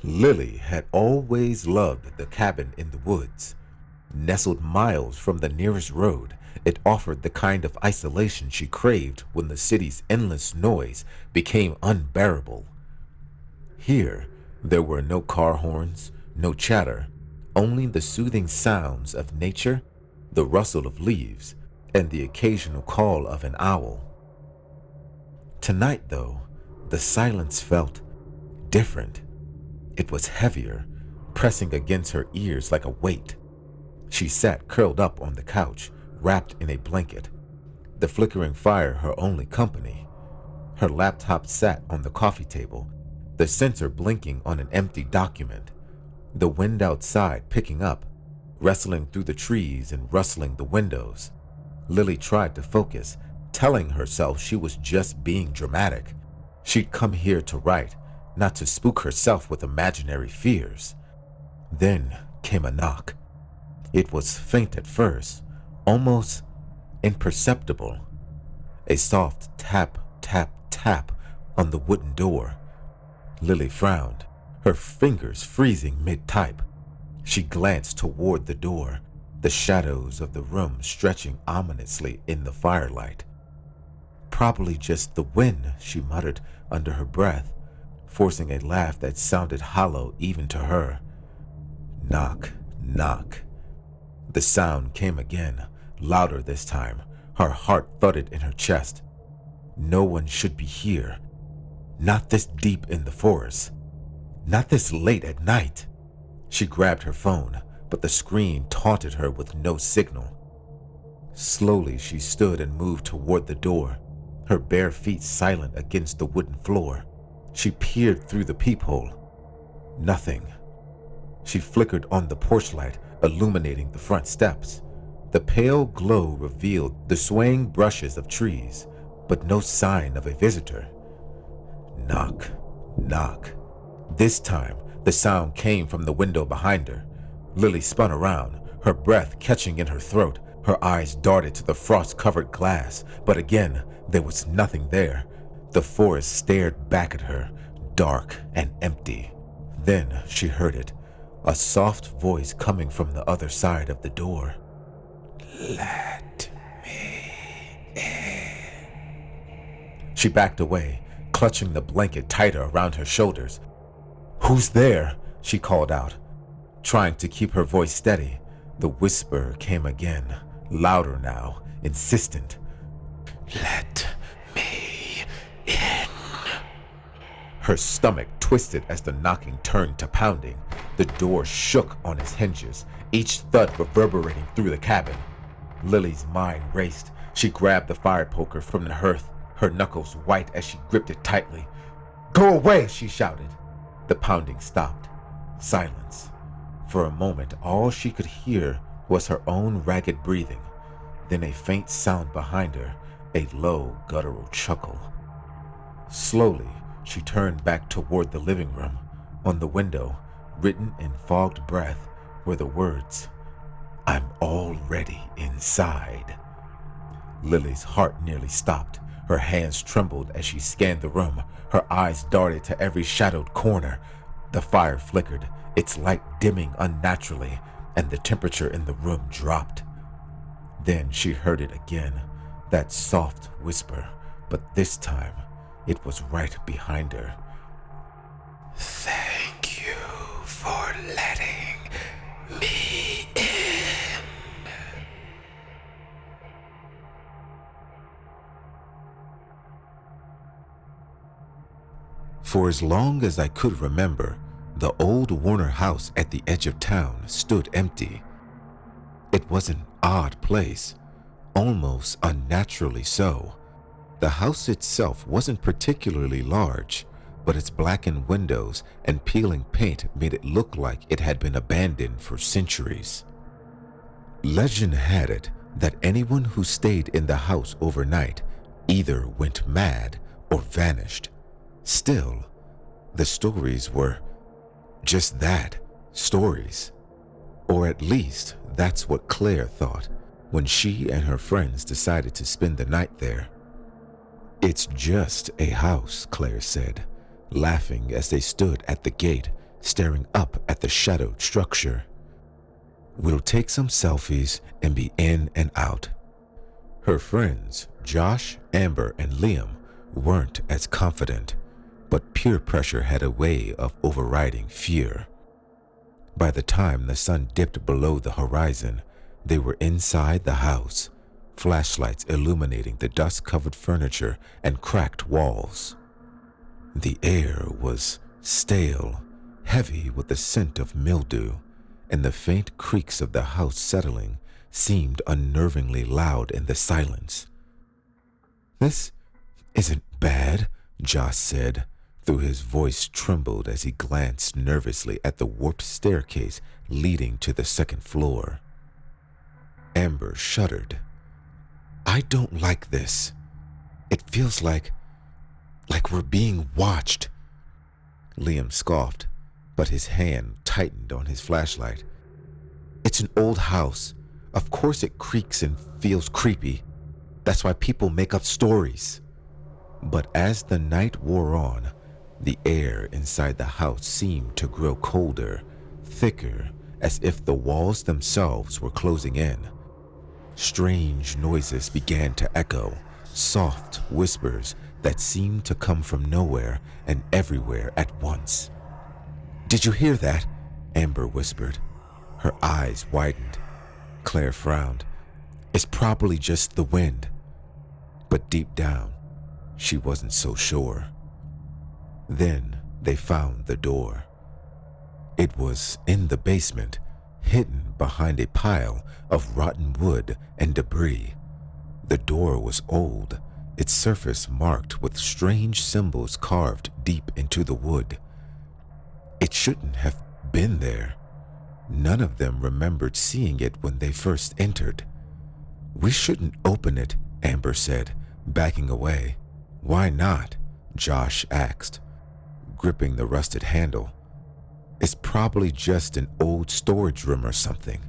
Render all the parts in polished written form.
Lily had always loved the cabin in the woods. Nestled miles from the nearest road, it offered the kind of isolation she craved when the city's endless noise became unbearable. Here, there were no car horns, no chatter, only the soothing sounds of nature, the rustle of leaves, and the occasional call of an owl. Tonight, though, the silence felt different. It was heavier, pressing against her ears like a weight. She sat curled up on the couch, wrapped in a blanket, the flickering fire her only company. Her laptop sat on the coffee table, the sensor blinking on an empty document, the wind outside picking up, wrestling through the trees and rustling the windows. Lily tried to focus, telling herself she was just being dramatic. She'd come here to write, not to spook herself with imaginary fears. Then came a knock. It was faint at first, almost imperceptible. A soft tap, tap, tap on the wooden door. Lily frowned, her fingers freezing mid-type. She glanced toward the door, the shadows of the room stretching ominously in the firelight. Probably just the wind, she muttered under her breath, forcing a laugh that sounded hollow even to her. Knock, knock. The sound came again, louder this time. Her heart thudded in her chest. No one should be here. Not this deep in the forest. Not this late at night. She grabbed her phone, but the screen taunted her with no signal. Slowly she stood and moved toward the door, her bare feet silent against the wooden floor. She peered through the peephole. Nothing. She flickered on the porch light, illuminating the front steps. The pale glow revealed the swaying brushes of trees, but no sign of a visitor. Knock, knock. This time, the sound came from the window behind her. Lily spun around, her breath catching in her throat. Her eyes darted to the frost-covered glass, but again, there was nothing there. The forest stared back at her, dark and empty. Then she heard it, a soft voice coming from the other side of the door. "Let me in." She backed away, clutching the blanket tighter around her shoulders. "Who's there?" she called out, trying to keep her voice steady. The whisper came again, louder now, insistent. "Let me in." Her stomach twisted as the knocking turned to pounding. The door shook on its hinges, each thud reverberating through the cabin. Lily's mind raced. She grabbed the fire poker from the hearth, her knuckles white as she gripped it tightly. "Go away!" she shouted. The pounding stopped. Silence. For a moment, all she could hear was her own ragged breathing, then a faint sound behind her, a low, guttural chuckle. Slowly, she turned back toward the living room. On the window, written in fogged breath, were the words, "I'm already inside." Lily's heart nearly stopped. Her hands trembled as she scanned the room. Her eyes darted to every shadowed corner. The fire flickered, its light dimming unnaturally, and the temperature in the room dropped. Then she heard it again, that soft whisper, but this time it was right behind her. "Thank you for letting me in." For as long as I could remember, the old Warner house at the edge of town stood empty. It was an odd place, almost unnaturally so. The house itself wasn't particularly large, but its blackened windows and peeling paint made it look like it had been abandoned for centuries. Legend had it that anyone who stayed in the house overnight either went mad or vanished. Still, the stories were just that, stories. Or at least that's what Claire thought when she and her friends decided to spend the night there. "It's just a house," Claire said, laughing as they stood at the gate, staring up at the shadowed structure. "We'll take some selfies and be in and out." Her friends, Josh, Amber, and Liam, weren't as confident, but peer pressure had a way of overriding fear. By the time the sun dipped below the horizon, they were inside the house, flashlights illuminating the dust-covered furniture and cracked walls. The air was stale, heavy with the scent of mildew, and the faint creaks of the house settling seemed unnervingly loud in the silence. "This isn't bad," Josh said, though his voice trembled as he glanced nervously at the warped staircase leading to the second floor. Amber shuddered. "I don't like this. It feels like we're being watched." Liam scoffed, but his hand tightened on his flashlight. "It's an old house. Of course it creaks and feels creepy. That's why people make up stories." But as the night wore on, the air inside the house seemed to grow colder, thicker, as if the walls themselves were closing in. Strange noises began to echo, soft whispers that seemed to come from nowhere and everywhere at once. "Did you hear that?" Amber whispered. Her eyes widened. Claire frowned. "It's probably just the wind." But deep down, she wasn't so sure. Then they found the door. It was in the basement, hidden behind a pile of rotten wood and debris. The door was old, its surface marked with strange symbols carved deep into the wood. It shouldn't have been there. None of them remembered seeing it when they first entered. "We shouldn't open it," Amber said, backing away. "Why not?" Josh asked, gripping the rusted handle. "It's probably just an old storage room or something."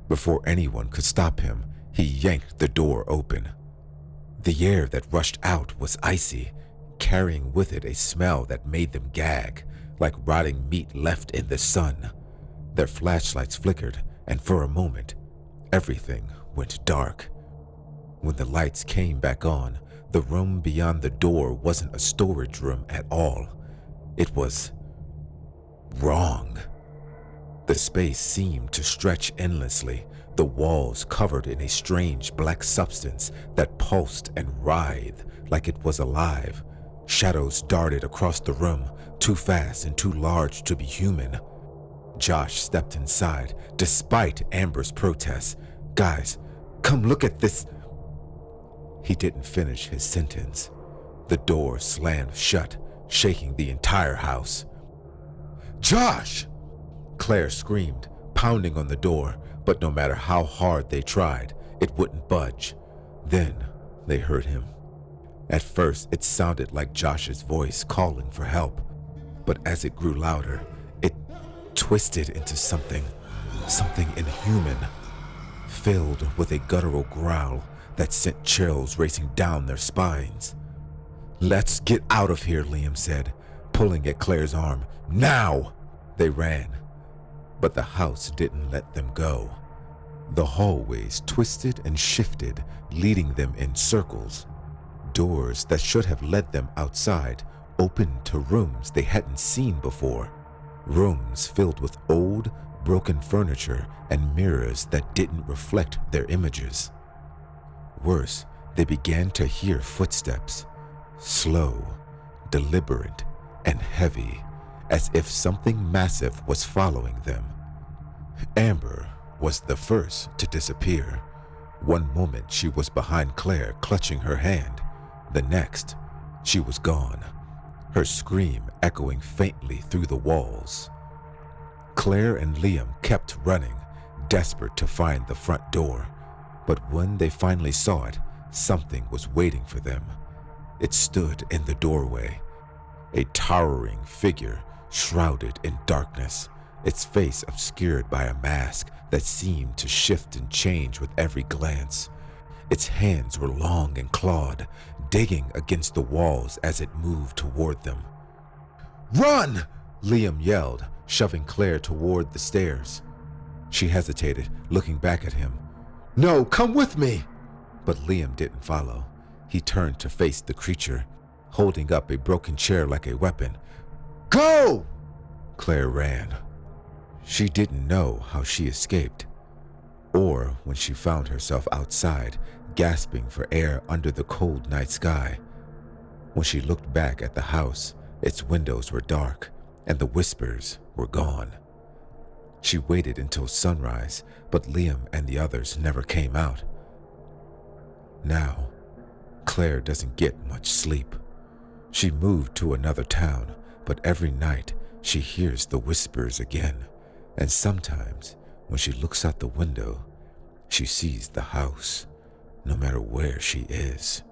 Before anyone could stop him, he yanked the door open. The air that rushed out was icy, carrying with it a smell that made them gag, like rotting meat left in the sun. Their flashlights flickered, and for a moment, everything went dark. When the lights came back on, the room beyond the door wasn't a storage room at all. It was wrong. The space seemed to stretch endlessly, the walls covered in a strange black substance that pulsed and writhed like it was alive. Shadows darted across the room, too fast and too large to be human. Josh stepped inside, despite Amber's protests. "Guys, come look at this." He didn't finish his sentence. The door slammed shut, shaking the entire house. "Josh!" Claire screamed, pounding on the door, but no matter how hard they tried, it wouldn't budge. Then they heard him. At first, it sounded like Josh's voice calling for help, but as it grew louder, it twisted into something inhuman, filled with a guttural growl that sent chills racing down their spines. "Let's get out of here," Liam said, pulling at Claire's arm. "Now!" They ran, but the house didn't let them go. The hallways twisted and shifted, leading them in circles. Doors that should have led them outside opened to rooms they hadn't seen before. Rooms filled with old, broken furniture and mirrors that didn't reflect their images. Worse, they began to hear footsteps, slow, deliberate, and heavy, as if something massive was following them. Amber was the first to disappear. One moment she was behind Claire, clutching her hand. The next, she was gone, her scream echoing faintly through the walls. Claire and Liam kept running, desperate to find the front door. But when they finally saw it, something was waiting for them. It stood in the doorway, a towering figure shrouded in darkness, its face obscured by a mask that seemed to shift and change with every glance. Its hands were long and clawed, digging against the walls as it moved toward them. "Run!" Liam yelled, shoving Claire toward the stairs. She hesitated, looking back at him. "No, come with me!" But Liam didn't follow. He turned to face the creature, holding up a broken chair like a weapon. "Go!" Claire ran. She didn't know how she escaped, or when she found herself outside, gasping for air under the cold night sky. When she looked back at the house, its windows were dark, and the whispers were gone. She waited until sunrise, but Liam and the others never came out. Now, Claire doesn't get much sleep. She moved to another town, but every night she hears the whispers again, and sometimes when she looks out the window, she sees the house, no matter where she is.